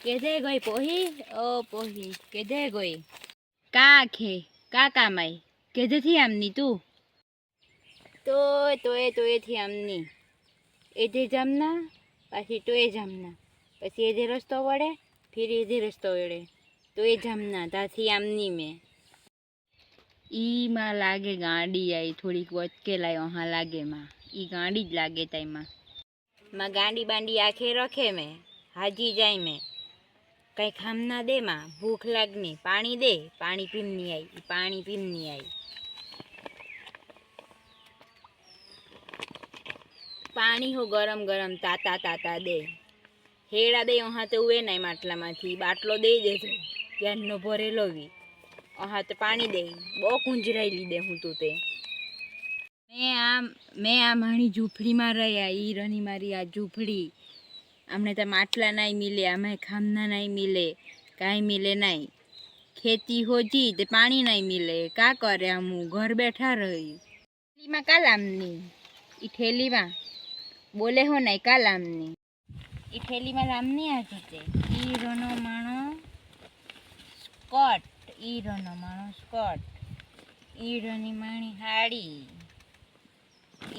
કેધે ગઈ પોહી ઓ પોહી કેધે ગઈ કા ખે કા કામાઈ કેધેથી આમની તું તોયથી આમની એધે જામના પાછી તોય જામના પછી એધે રસ્તો વળે ફિર એધે રસ્તો વળે તોય જામના ત્યાંથી આમની મેં ઈમાં લાગે ગાડી આવી થોડીક વચકેલાય વहाँ લાગે માં ઈ ગાડી જ લાગે તાઈમાં ગાંડી બાંડી આંખે રખે મેં હાજી જાય મેં કંઈ ખામ ના દે માં ભૂખ લાગની પાણી દે પાણી પીમની આવી પાણી પીમની આવી પાણી હો ગરમ ગરમ તાતા તાતા દે હેડા દે વहाँ તો ઉએ નહીં માટલામાંથી બાટલો દઈ દેજો ક્યારનો ભરેલો વી વहाँ તો પાણી દે બહુ કુંજરાઈ લીધે હું તું તે મેં આ મારી ઝૂંપડીમાં રહ્યા ઈ રની મારી આ ઝૂંપડી અમને તો માટલા નહીં મિલે અમે ખામના નહીં મિલે કાંઈ મિલે નહીં ખેતી હોજી તે પાણી નહીં મિલે કા કરે અમું ઘર બેઠા રહી થેલીમાં કા લામની ઈ થેલીમાં બોલે હો નહીં કા લામની ઈ થેલીમાં લામની હતી તે ઈરોનો માણો સ્કર્ટ ઈરોનો માણો સ્કર્ટ ઈરોની માણી હાડી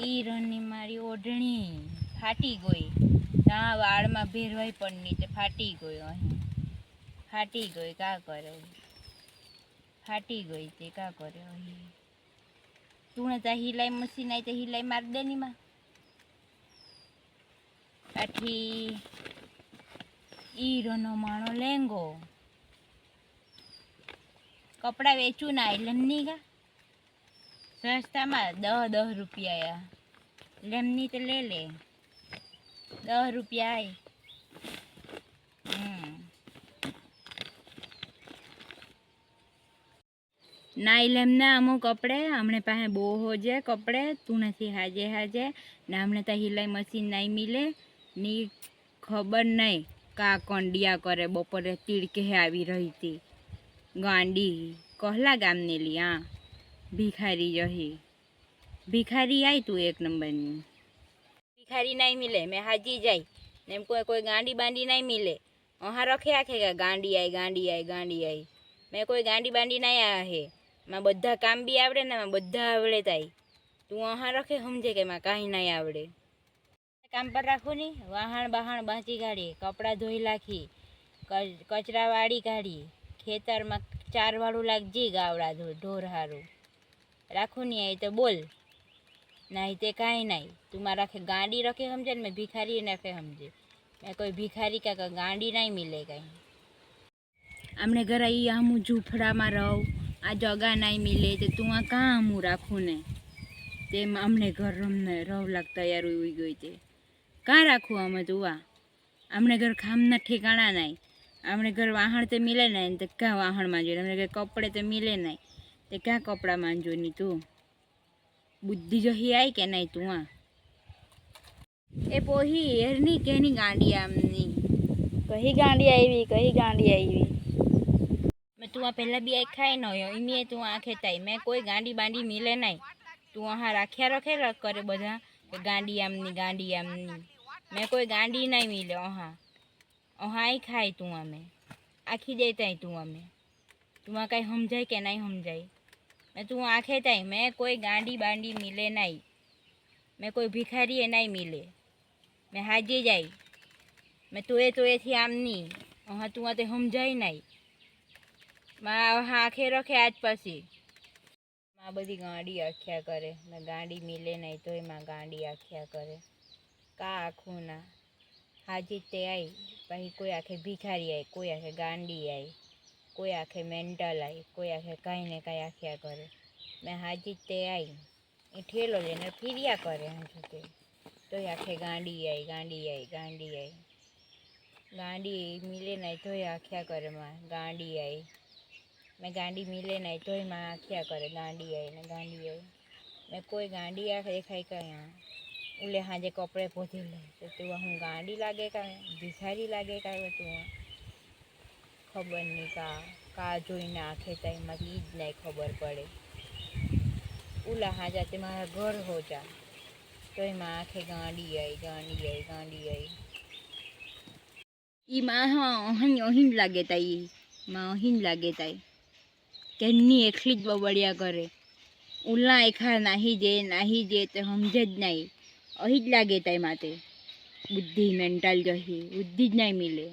ઈરોની મારી ઓઢણી ફાટી ગઈ ત્યાં વાળમાં ભેરવાઈ પણ નહીં તે ફાટી ગયો અહીં ફાટી ગઈ કા કરે ફાટી ગઈ તે કા કરે અહીં તું ને ત્યાં હિલાઈ મશીન આવી તો હિલાઈ માર દે ની માં પાછી ઈરોનો માણો લેંગો કપડાં વેચું ના લેમની કા સસ્તામાં 10 રૂપિયા લેમની તો લે લે 10 રૂપિયા નાઈ લેમના અમુક કપડે હમણે પાસે બહુ હોજે કપડે તું નથી હાજે હાજે ને હમણે ત્યાં હિલાઈ મશીન નહીં મિલે ની ખબર નહીં કા કંડિયા કરે બપોરે તીડકે આવી રહી હતી ગાંડી કહલા ગામને લી હા ભિખારી જહી ભિખારી આવી તું એક નંબરની ભિખારી નહીં મિલે મેં હાજી જાય ને એમ કોઈ ગાંડી બાંડી નહીં મિલે વहाँ રખે આખે કે ગાંડી આવી ગાંડી આવી ગાંડી આવી મેં કોઈ ગાંડી બાંડી નહીં આવ્યા હે માં બધા કામ બી આવડે ને માં બધા આવડે તાઈ તું વहाँ રખે સમજે કે માં કાંઈ નહીં આવડે કામ પર રાખું ની વાહણ બહાણ બાંચી કાઢી કપડાં ધોઈ નાખી કચરા વાળી કાઢી ખેતરમાં 4 વાળું લાગજી ગાવડા ઢોર હારું રાખું નહીં આવી તો બોલ નહીં તે કાંઈ નહીં તું મારા રાખે ગાંડી રખે સમજે ને મેં ભિખારી નાખે સમજે મેં કોઈ ભિખારી કાંઈ ગાંડી નહીં મિલે કાંઈ અમને ઘરે ઈ આમું ઝૂંપડામાં રહું આ જગા નહીં મિલે તો તું આ કાં આમું રાખું ને તેમ અમને ઘર રમને રવ લાગ તૈયાર ઉઈ ગઈ તે કાં રાખું અમે તું આ અમને ઘર ખામના ઠેકાણા નહીં અમને ઘર વાહણ તો મિલે નહીં તો ક્યાં વાહણમાં જોઈએ અમને ઘર કપડે તો મિલે નહીં તે ક્યાં કપડામાં જોઈ તું બુદ્ધિ જહી આવી કે નહીં તું આ એ પોહી એરની કેની ગાંડી આમની કही गांडी आई मैं तू पहला भी आई खाई न हो इमे तू आँखे ताई मैं कोई गांडी बांडी मिले नहीं तू वहाँ राख्या रखे रख करे बधा गांडी आमनी मैं कोई गांडी नहीं मिले वहाँ वहाँ आई खाई तू हमें आखी देता तू हमें तू वहाँ कहीं समझाई के नहीं समझाई मैं तू आँखे ताई मैं कोई गांडी बांडी मिले नहीं मैं कोई भिखारी नहीं मिले मैं हाजे जाई मैं तोए थी आमनी वहाँ तू वहाँ समझाई नहीं माँ आँखे रखे आज पसी माँ बधी गांडी आख्या करे मैं गांडी मिले नहीं तो माँ गांडी आख्या करे का आखू ना हाजी ते आई पही कोई आखे भिखारी आई कोई आखे गांडी आई कोई आखे मेंटल आई कोई आखे कहीं ने कहीं आख्या करे मैं हाजी ते आई ये ठेलो लेने फिरिया करे हजू तो आखे गांडी आई गांडी मिले नहीं तो आख्या करे माँ गांडी आई मैं गांडी मिले नहीं तो माँ आख्या करे गांडी आई मैं कोई गांडी आखे देखाई का यहाँ उले हाँ जे कपड़े पोधी ले तो तू हूँ गांडी लागे का भिखारी लागे का तू खबर नहीं का जोईने आखे तई में ईज नहीं खबर पड़े उला हाँ जाते मारा घर हो जा तो माँ आखे गांडी आई ઈ માં હા અહીં જ લાગે તાઈ માં અહીં જ લાગે તાઈ કેની એકલી જ બબડિયા કરે ઉલા એખા નાહી જે તે સમજે જ નહીં અહીં જ લાગે તાઈ માતે બુદ્ધિ મેન્ટલ જહી બુદ્ધિ જ નહીં મિલે